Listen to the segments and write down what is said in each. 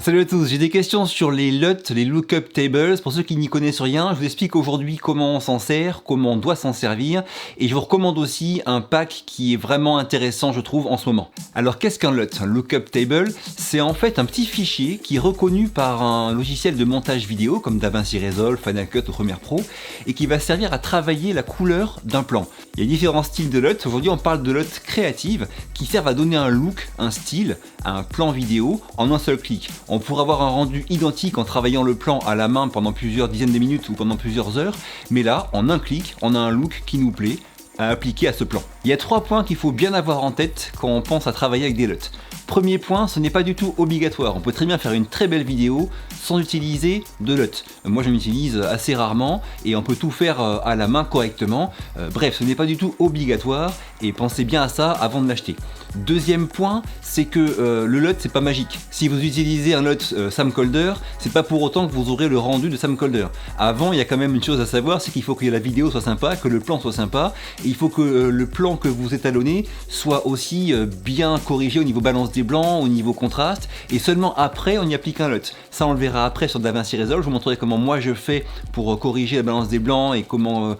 Salut à tous, j'ai des questions sur les LUT, les Lookup Tables. Pour ceux qui n'y connaissent rien, je vous explique aujourd'hui comment on s'en sert, comment on doit s'en servir, et je vous recommande aussi un pack qui est vraiment intéressant, je trouve, en ce moment. Alors qu'est-ce qu'un LUT, un Lookup Table? C'est en fait un petit fichier qui est reconnu par un logiciel de montage vidéo comme DaVinci Resolve, Final Cut ou Premiere Pro, et qui va servir à travailler la couleur d'un plan. Il y a différents styles de LUT. Aujourd'hui on parle de LUT créatives qui servent à donner un look, un style, à un plan vidéo en un seul clic. On pourrait avoir un rendu identique en travaillant le plan à la main pendant plusieurs dizaines de minutes ou pendant plusieurs heures, mais là, en un clic, on a un look qui nous plaît à appliquer à ce plan. Il y a 3 points qu'il faut bien avoir en tête quand on pense à travailler avec des LUT. Premier point, ce n'est pas du tout obligatoire. On peut très bien faire une très belle vidéo sans utiliser de LUT. Moi, je l'utilise assez rarement et on peut tout faire à la main correctement. Bref, ce n'est pas du tout obligatoire et pensez bien à ça avant de l'acheter. Deuxième point, c'est que le LUT c'est pas magique. Si vous utilisez un LUT Camcorder, c'est pas pour autant que vous aurez le rendu de Camcorder. Avant, il y a quand même une chose à savoir, c'est qu'il faut que la vidéo soit sympa, que le plan soit sympa, et il faut que le plan que vous étalonnez soit aussi bien corrigé au niveau balance des blancs, au niveau contraste, et seulement après on y applique un LUT. Ça on le verra après sur DaVinci Resolve, je vous montrerai comment moi je fais pour corriger la balance des blancs et comment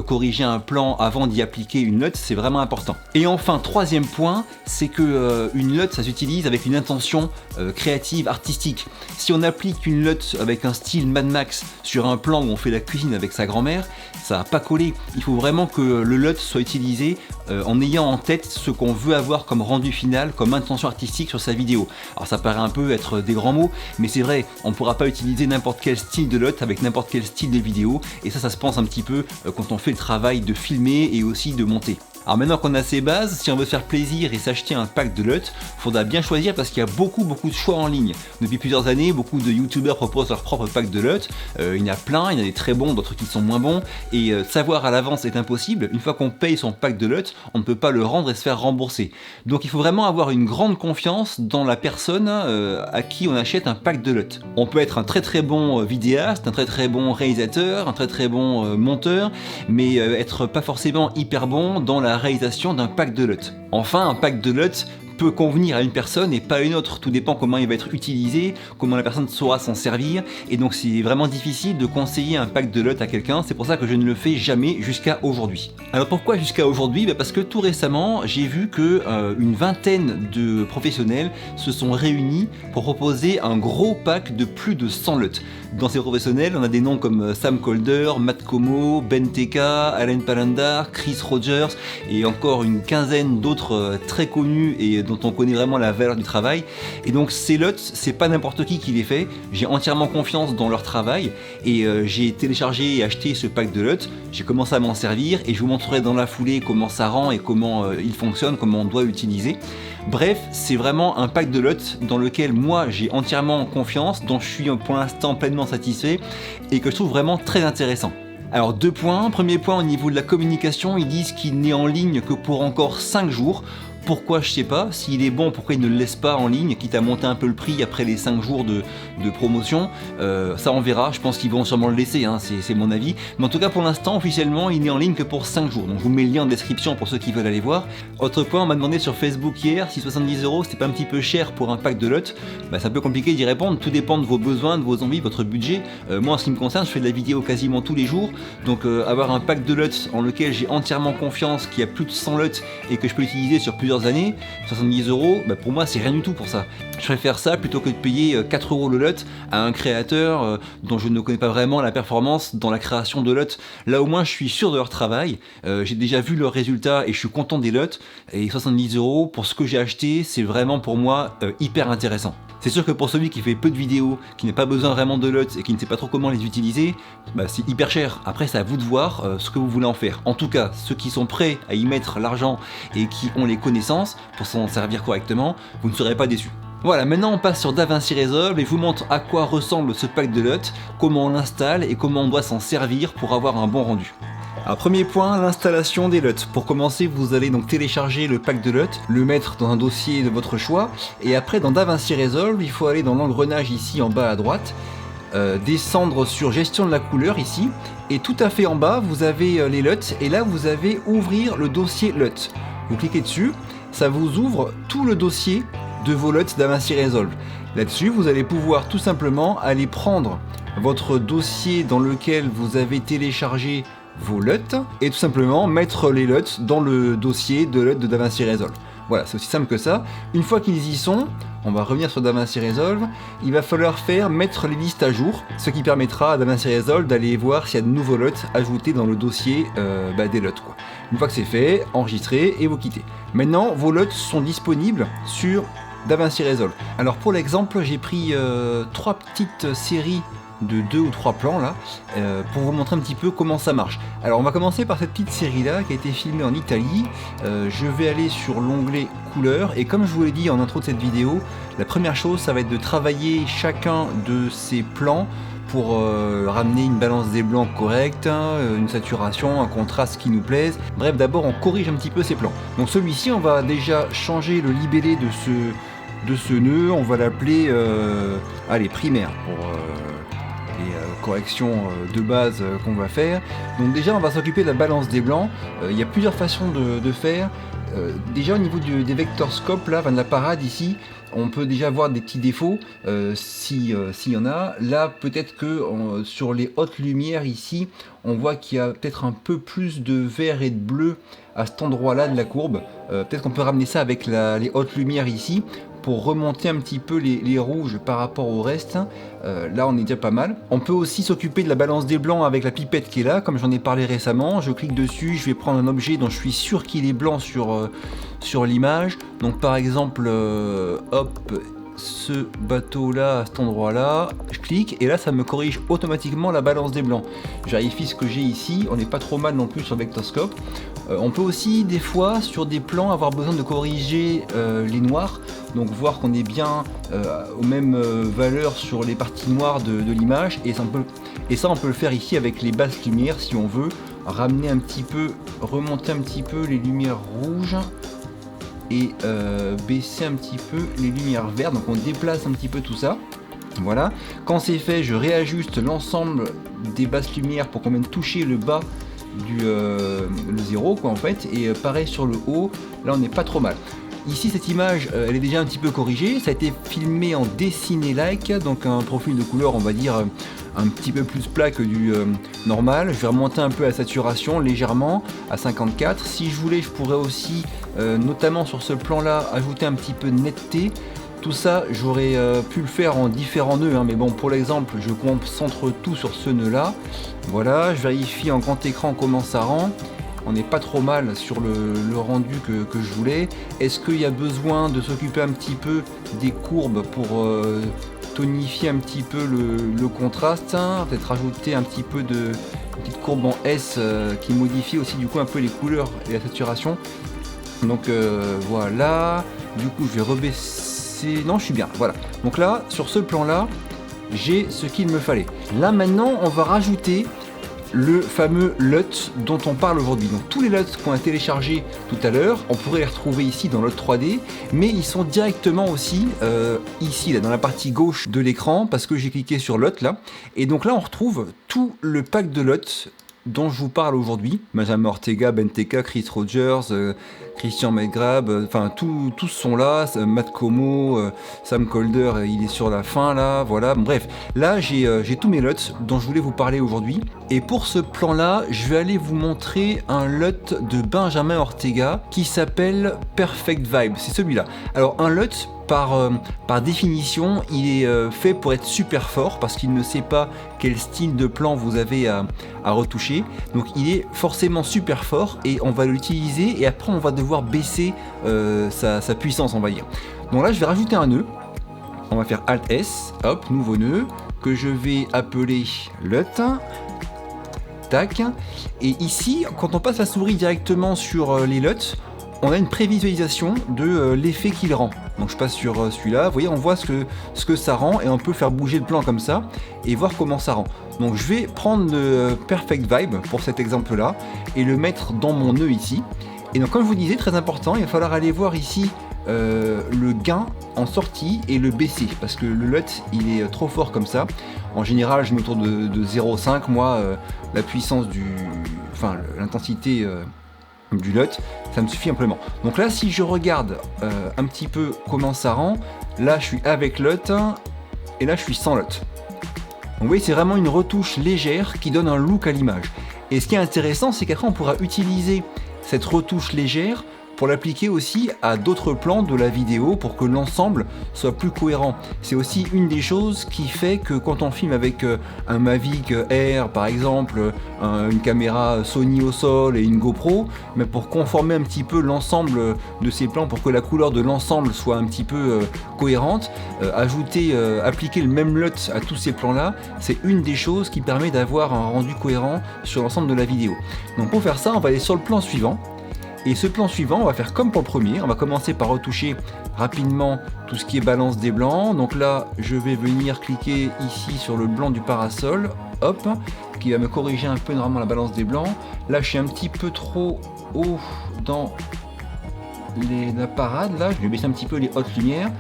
corriger un plan avant d'y appliquer une LUT, c'est vraiment important. Et enfin, troisième point, c'est que une LUT ça s'utilise avec une intention créative, artistique. Si on applique une LUT avec un style Mad Max sur un plan où on fait la cuisine avec sa grand-mère, ça va pas coller. Il faut vraiment que le LUT soit utilisé en ayant en tête ce qu'on veut avoir comme rendu final, comme intention artistique sur sa vidéo. Alors ça paraît un peu être des grands mots, mais c'est vrai, on ne pourra pas utiliser n'importe quel style de LUT avec n'importe quel style de vidéo, et ça se pense un petit peu quand on fait le travail de filmer et aussi de monter. Alors maintenant qu'on a ces bases, si on veut se faire plaisir et s'acheter un pack de LUT, il faudra bien choisir parce qu'il y a beaucoup de choix en ligne. Depuis plusieurs années, beaucoup de youtubeurs proposent leur propre pack de LUT. Il y en a plein, il y en a des très bons, d'autres qui sont moins bons. Et savoir à l'avance est impossible. Une fois qu'on paye son pack de LUT, on ne peut pas le rendre et se faire rembourser. Donc il faut vraiment avoir une grande confiance dans la personne à qui on achète un pack de LUT. On peut être un très bon vidéaste, un très bon réalisateur, un très bon monteur, mais être pas forcément hyper bon dans la réalisation d'un pack de LUT. Enfin, un pack de LUT peut convenir à une personne et pas à une autre, tout dépend comment il va être utilisé, comment la personne saura s'en servir, et donc c'est vraiment difficile de conseiller un pack de LUT à quelqu'un, c'est pour ça que je ne le fais jamais jusqu'à aujourd'hui. Alors pourquoi jusqu'à aujourd'hui? Parce que tout récemment, j'ai vu que une vingtaine de professionnels se sont réunis pour proposer un gros pack de plus de 100 LUT. Dans ces professionnels, on a des noms comme Camcorder, Matt Como, Ben TK, Allen Palandar, Chris Rogers et encore une quinzaine d'autres très connus et dont on connaît vraiment la valeur du travail. Et donc ces LUT, c'est pas n'importe qui les fait. J'ai entièrement confiance dans leur travail et j'ai téléchargé et acheté ce pack de LUT. J'ai commencé à m'en servir et je vous montrerai dans la foulée comment ça rend et comment il fonctionne, comment on doit l'utiliser. Bref, c'est vraiment un pack de LUT dans lequel moi j'ai entièrement confiance, dont je suis pour l'instant pleinement satisfait et que je trouve vraiment très intéressant. Alors 2 points, premier point au niveau de la communication, ils disent qu'il n'est en ligne que pour encore 5 jours. Pourquoi, je sais pas. S'il est bon, pourquoi il ne le laisse pas en ligne, quitte à monter un peu le prix après les 5 jours de promotion. Ça on verra, je pense qu'ils vont sûrement le laisser, hein, c'est mon avis. Mais en tout cas pour l'instant, officiellement, il n'est en ligne que pour 5 jours. Donc je vous mets le lien en description pour ceux qui veulent aller voir. Autre point, on m'a demandé sur Facebook hier si 70 € c'était pas un petit peu cher pour un pack de LUT. C'est un peu compliqué d'y répondre, tout dépend de vos besoins, de vos envies, de votre budget. Moi en ce qui me concerne, je fais de la vidéo quasiment tous les jours. Donc avoir un pack de LUT en lequel j'ai entièrement confiance, qu'il y a plus de 100 LUT et que je peux l'utiliser sur plusieurs années, 70 €, pour moi c'est rien du tout pour ça. Je préfère ça plutôt que de payer 4 € le LUT à un créateur dont je ne connais pas vraiment la performance dans la création de LUT. Là au moins je suis sûr de leur travail, j'ai déjà vu leurs résultats et je suis content des LUT, et 70 € pour ce que j'ai acheté, c'est vraiment pour moi hyper intéressant. C'est sûr que pour celui qui fait peu de vidéos, qui n'a pas besoin vraiment de LUT et qui ne sait pas trop comment les utiliser, c'est hyper cher. Après c'est à vous de voir ce que vous voulez en faire. En tout cas, ceux qui sont prêts à y mettre l'argent et qui ont les connaissances pour s'en servir correctement, vous ne serez pas déçus. Voilà, maintenant on passe sur DaVinci Resolve et je vous montre à quoi ressemble ce pack de LUT, comment on l'installe et comment on doit s'en servir pour avoir un bon rendu. Alors premier point, l'installation des LUT. Pour commencer, vous allez donc télécharger le pack de LUT, le mettre dans un dossier de votre choix, et après dans DaVinci Resolve, il faut aller dans l'engrenage ici en bas à droite, descendre sur gestion de la couleur ici, et tout à fait en bas vous avez les LUT, et là vous avez ouvrir le dossier LUT. Vous cliquez dessus, ça vous ouvre tout le dossier de vos LUT DaVinci Resolve. Là-dessus, vous allez pouvoir tout simplement aller prendre votre dossier dans lequel vous avez téléchargé vos LUT et tout simplement mettre les LUT dans le dossier de LUT de DaVinci Resolve. Voilà, c'est aussi simple que ça. Une fois qu'ils y sont, on va revenir sur DaVinci Resolve, il va falloir mettre les listes à jour, ce qui permettra à DaVinci Resolve d'aller voir s'il y a de nouveaux LUT ajoutés dans le dossier des LUT, quoi. Une fois que c'est fait, enregistrez et vous quittez. Maintenant, vos LUT sont disponibles sur DaVinci Resolve. Alors pour l'exemple, j'ai pris 3 petites séries de 2 ou 3 plans là, pour vous montrer un petit peu comment ça marche. Alors on va commencer par cette petite série là qui a été filmée en Italie. Je vais aller sur l'onglet couleurs et comme je vous l'ai dit en intro de cette vidéo, la première chose ça va être de travailler chacun de ces plans pour ramener une balance des blancs correcte, une saturation, un contraste qui nous plaise. Bref, d'abord on corrige un petit peu ces plans. Donc celui-ci, on va déjà changer le libellé de ce nœud, on va l'appeler primaire pour les corrections de base qu'on va faire. Donc déjà on va s'occuper de la balance des blancs. Il y a plusieurs façons de faire. Déjà au niveau des vector scopes là, de la parade ici, on peut déjà voir des petits défauts s'il y en a. Là peut-être que sur les hautes lumières ici, on voit qu'il y a peut-être un peu plus de vert et de bleu à cet endroit là de la courbe. Peut-être qu'on peut ramener ça avec les hautes lumières ici pour remonter un petit peu les rouges par rapport au reste. Là on est déjà pas mal. On peut aussi s'occuper de la balance des blancs avec la pipette qui est là, comme j'en ai parlé récemment. Je clique dessus, je vais prendre un objet dont je suis sûr qu'il est blanc sur l'image. Donc par exemple, hop, ce bateau là à cet endroit là, je clique et là ça me corrige automatiquement la balance des blancs. Je vérifie ce que j'ai ici, on n'est pas trop mal non plus sur Vectorscope. On peut aussi des fois sur des plans avoir besoin de corriger les noirs, donc voir qu'on est bien aux mêmes valeurs sur les parties noires de l'image, et ça on peut le faire ici avec les basses lumières si on veut ramener un petit peu, remonter un petit peu les lumières rouges et baisser un petit peu les lumières vertes. Donc on déplace un petit peu tout ça. Voilà, quand c'est fait, je réajuste l'ensemble des basses lumières pour qu'on vienne toucher le bas le 0 quoi en fait, et pareil sur le haut, là on n'est pas trop mal. Ici cette image elle est déjà un petit peu corrigée, ça a été filmé en dessiné like, donc un profil de couleur on va dire un petit peu plus plat que du normal. Je vais remonter un peu la saturation légèrement à 54. Si je voulais, je pourrais aussi notamment sur ce plan là ajouter un petit peu de netteté. Tout ça j'aurais pu le faire en différents nœuds, mais bon, pour l'exemple je concentre tout sur ce nœud là. Voilà, je vérifie en grand écran comment ça rend. On n'est pas trop mal sur le rendu que je voulais. Est-ce qu'il y a besoin de s'occuper un petit peu des courbes pour tonifier un petit peu le contraste, peut-être rajouter un petit peu de petite courbe en S qui modifie aussi du coup un peu les couleurs et la saturation. Donc voilà, du coup je vais rebaisser, non je suis bien, voilà. Donc là sur ce plan là j'ai ce qu'il me fallait. Là maintenant on va rajouter le fameux LUT dont on parle aujourd'hui. Donc tous les LUT qu'on a téléchargés tout à l'heure, on pourrait les retrouver ici dans LUT 3D, mais ils sont directement aussi ici là, dans la partie gauche de l'écran, parce que j'ai cliqué sur LUT là, et donc là on retrouve tout le pack de LUT dont je vous parle aujourd'hui. Benjamin Ortega, Benteke, Chris Rogers, Christian McGrath, enfin tous sont là, Matt Como, Sam Calder, il est sur la fin là, voilà. Bref, là j'ai tous mes LUT dont je voulais vous parler aujourd'hui. Et pour ce plan là, je vais aller vous montrer un LUT de Benjamin Ortega qui s'appelle Perfect Vibe, c'est celui-là. Alors un LUT, par définition, il est fait pour être super fort parce qu'il ne sait pas quel style de plan vous avez à retoucher. Donc il est forcément super fort et on va l'utiliser et après on va devoir baisser sa puissance, on va dire. Donc là je vais rajouter un nœud. On va faire Alt S, hop, nouveau nœud que je vais appeler LUT. Tac. Et ici, quand on passe la souris directement sur les LUT, on a une prévisualisation de l'effet qu'il rend. Donc je passe sur celui-là, vous voyez, on voit ce que ça rend et on peut faire bouger le plan comme ça et voir comment ça rend. Donc je vais prendre le Perfect Vibe pour cet exemple-là et le mettre dans mon nœud ici. Et donc comme je vous disais, très important, il va falloir aller voir ici le gain en sortie et le baisser parce que le LUT il est trop fort comme ça. En général je mets autour de 0,5 moi la puissance l'intensité du LUT, ça me suffit amplement. Donc là, si je regarde un petit peu comment ça rend, là je suis avec LUT et là je suis sans LUT. Donc vous voyez, c'est vraiment une retouche légère qui donne un look à l'image. Et ce qui est intéressant, c'est qu'après on pourra utiliser cette retouche légère pour l'appliquer aussi à d'autres plans de la vidéo pour que l'ensemble soit plus cohérent. C'est aussi une des choses qui fait que quand on filme avec un Mavic Air par exemple, une caméra Sony au sol et une GoPro, mais pour conformer un petit peu l'ensemble de ces plans, pour que la couleur de l'ensemble soit un petit peu cohérente, appliquer le même LUT à tous ces plans là, c'est une des choses qui permet d'avoir un rendu cohérent sur l'ensemble de la vidéo. Donc pour faire ça, on va aller sur le plan suivant. Et ce plan suivant, on va faire comme pour le premier, on va commencer par retoucher rapidement tout ce qui est balance des blancs. Donc là, je vais venir cliquer ici sur le blanc du parasol, hop, qui va me corriger un peu normalement la balance des blancs. Là, je suis un petit peu trop haut dans la parade, là, je vais baisser un petit peu les hautes lumières.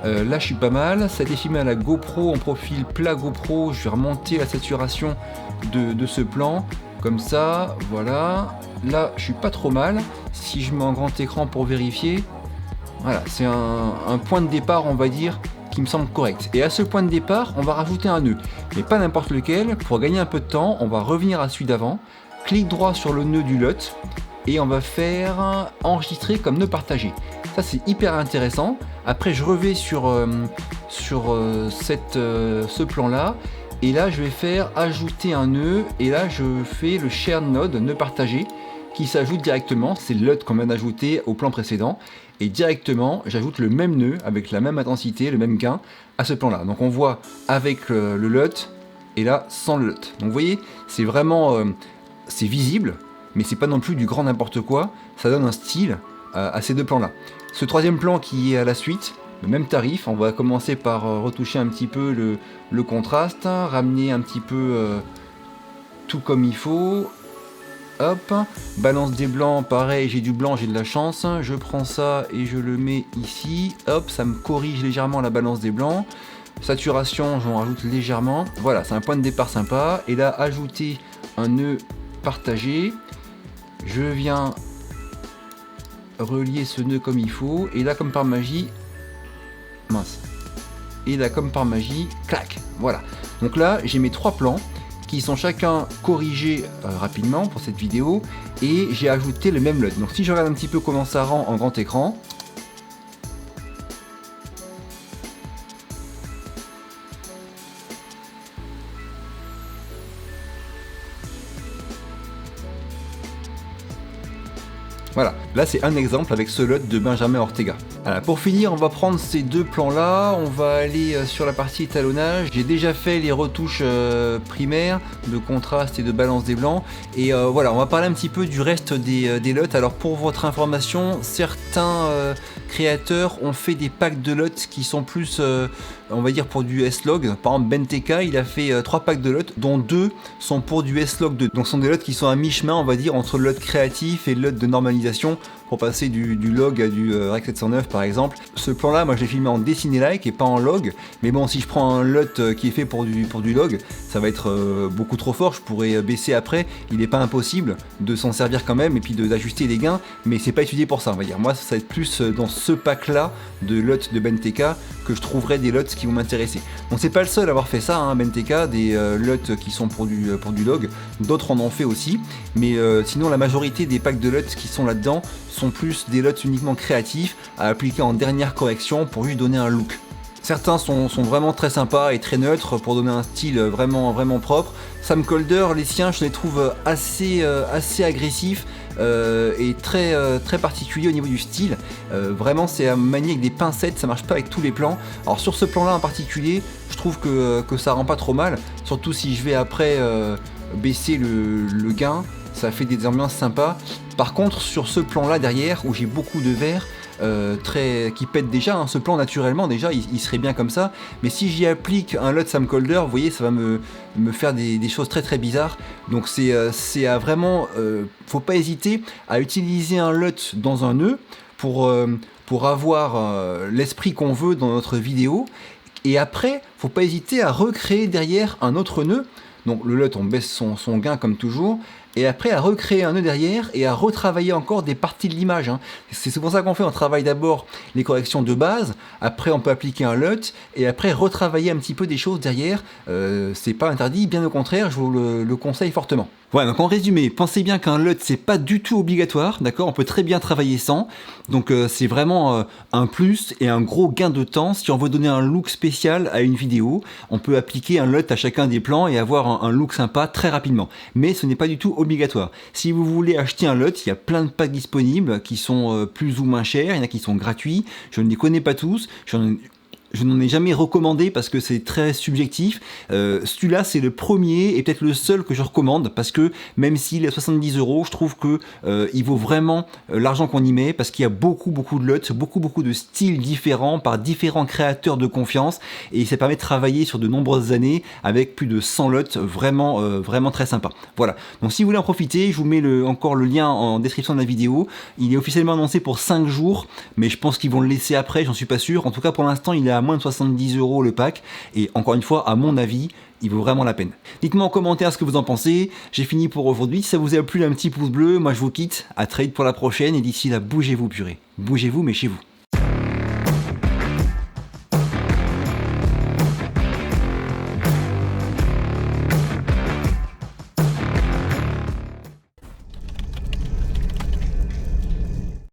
Là, je suis pas mal, ça a été filmé à la GoPro, en profil plat GoPro, je vais remonter la saturation de ce plan, comme ça, voilà. Là, je suis pas trop mal. Si je mets en grand écran pour vérifier, voilà, c'est un point de départ, on va dire, qui me semble correct. Et à ce point de départ, on va rajouter un nœud, mais pas n'importe lequel. Pour gagner un peu de temps, on va revenir à celui d'avant, clic droit sur le nœud du LUT, et on va faire enregistrer comme nœud partagé. Ça, c'est hyper intéressant. Après, je reviens sur ce plan-là. Et là, je vais faire ajouter un nœud. Et là, je fais le share node, nœud partagé, qui s'ajoute directement. C'est le LUT qu'on vient d'ajouter au plan précédent. Et directement, j'ajoute le même nœud avec la même intensité, le même gain à ce plan-là. Donc on voit avec le LUT et là sans le LUT. Donc vous voyez, c'est vraiment c'est visible, mais c'est pas non plus du grand n'importe quoi. Ça donne un style à ces deux plans-là. Ce troisième plan qui est à la suite, le même tarif, on va commencer par retoucher un petit peu le contraste, ramener un petit peu tout comme il faut. Hop, balance des blancs, pareil, j'ai du blanc, j'ai de la chance. Je prends ça et je le mets ici. Hop, ça me corrige légèrement la balance des blancs. Saturation, j'en rajoute légèrement. Voilà, c'est un point de départ sympa. Et là, ajouter un nœud partagé. Je viens relier ce nœud comme il faut. Et là, comme par magie, mince. Et là, comme par magie, clac. Voilà. Donc là, j'ai mes trois plans qui sont chacun corrigés rapidement pour cette vidéo, et j'ai ajouté le même LUT. Donc si je regarde un petit peu comment ça rend en grand écran, voilà, là c'est un exemple avec ce LUT de Benjamin Ortega. Alors, pour finir, on va prendre ces deux plans là, on va aller sur la partie étalonnage. J'ai déjà fait les retouches primaires de contraste et de balance des blancs, et voilà, on va parler un petit peu du reste des LUT. Alors pour votre information, certains créateurs ont fait des packs de LUT qui sont plus on va dire pour du S-Log. Par exemple, Benteka, il a fait 3 packs de LUT, dont 2 sont pour du S-Log 2. Donc ce sont des LUT qui sont à mi-chemin, on va dire, entre le LUT créatif et le LUT de normalisation, pour passer du log à du Rec 709 par exemple. Ce plan là, moi je l'ai filmé en dessiné like et pas en log, mais bon, si je prends un LUT qui est fait pour du log, ça va être beaucoup trop fort, je pourrais baisser après. Il n'est pas impossible de s'en servir quand même et puis d'ajuster les gains, mais c'est pas étudié pour ça, on va dire. Moi ça va être plus dans ce pack là de LUT de Benteka que je trouverai des LUT qui vont m'intéresser. Donc c'est pas le seul à avoir fait ça, hein, Benteka, des LUT qui sont pour du log, d'autres en ont fait aussi, mais sinon la majorité des packs de LUT qui sont là-dedans sont plus des LUT uniquement créatifs à appliquer en dernière correction pour juste donner un look. Certains sont vraiment très sympas et très neutres pour donner un style vraiment propre. Sam Kolder, les siens, je les trouve assez agressifs et très particuliers au niveau du style. Vraiment, c'est à manier avec des pincettes, ça marche pas avec tous les plans. Alors sur ce plan-là en particulier, je trouve que ça rend pas trop mal, surtout si je vais après baisser le gain. Ça fait des ambiances sympas. Par contre, sur ce plan-là derrière, où j'ai beaucoup de vert qui pète déjà, hein, ce plan naturellement déjà, il serait bien comme ça. Mais si j'y applique un LUT Sam Kolder, vous voyez, ça va me faire des choses très bizarres. Donc c'est à vraiment, faut pas hésiter à utiliser un LUT dans un nœud pour avoir l'esprit qu'on veut dans notre vidéo. Et après, faut pas hésiter à recréer derrière un autre nœud. Donc le LUT, on baisse son gain comme toujours. et après à recréer un nœud derrière et à retravailler encore des parties de l'image, hein. C'est pour ça qu'on fait, on travaille d'abord les corrections de base, après on peut appliquer un LUT et après retravailler un petit peu des choses derrière. C'est pas interdit, bien au contraire, je vous le conseille fortement. Voilà, donc en résumé, pensez bien qu'un LUT c'est pas du tout obligatoire, d'accord? On peut très bien travailler sans, donc c'est vraiment un plus et un gros gain de temps. Si on veut donner un look spécial à une vidéo, on peut appliquer un LUT à chacun des plans et avoir un look sympa très rapidement. Mais ce n'est pas du tout obligatoire. Si vous voulez acheter un LUT, il y a plein de packs disponibles qui sont plus ou moins chers, il y en a qui sont gratuits, je ne les connais pas tous, je n'en ai jamais recommandé parce que c'est très subjectif. Celui-là, c'est le premier et peut-être le seul que je recommande parce que même s'il est à 70 €, je trouve que il vaut vraiment l'argent qu'on y met parce qu'il y a beaucoup de LUT, beaucoup de styles différents par différents créateurs de confiance et ça permet de travailler sur de nombreuses années avec plus de 100 LUT vraiment très sympa. Voilà. Donc si vous voulez en profiter, je vous mets encore le lien en description de la vidéo. Il est officiellement annoncé pour 5 jours, mais je pense qu'ils vont le laisser après, j'en suis pas sûr. En tout cas, pour l'instant, il est à moins de 70 € le pack et encore une fois, à mon avis, il vaut vraiment la peine. Dites-moi en commentaire ce que vous en pensez. J'ai fini pour aujourd'hui. Si ça vous a plu, un petit pouce bleu. Moi, je vous quitte. À très vite pour la prochaine et d'ici là, bougez-vous purée. Bougez-vous, mais chez vous.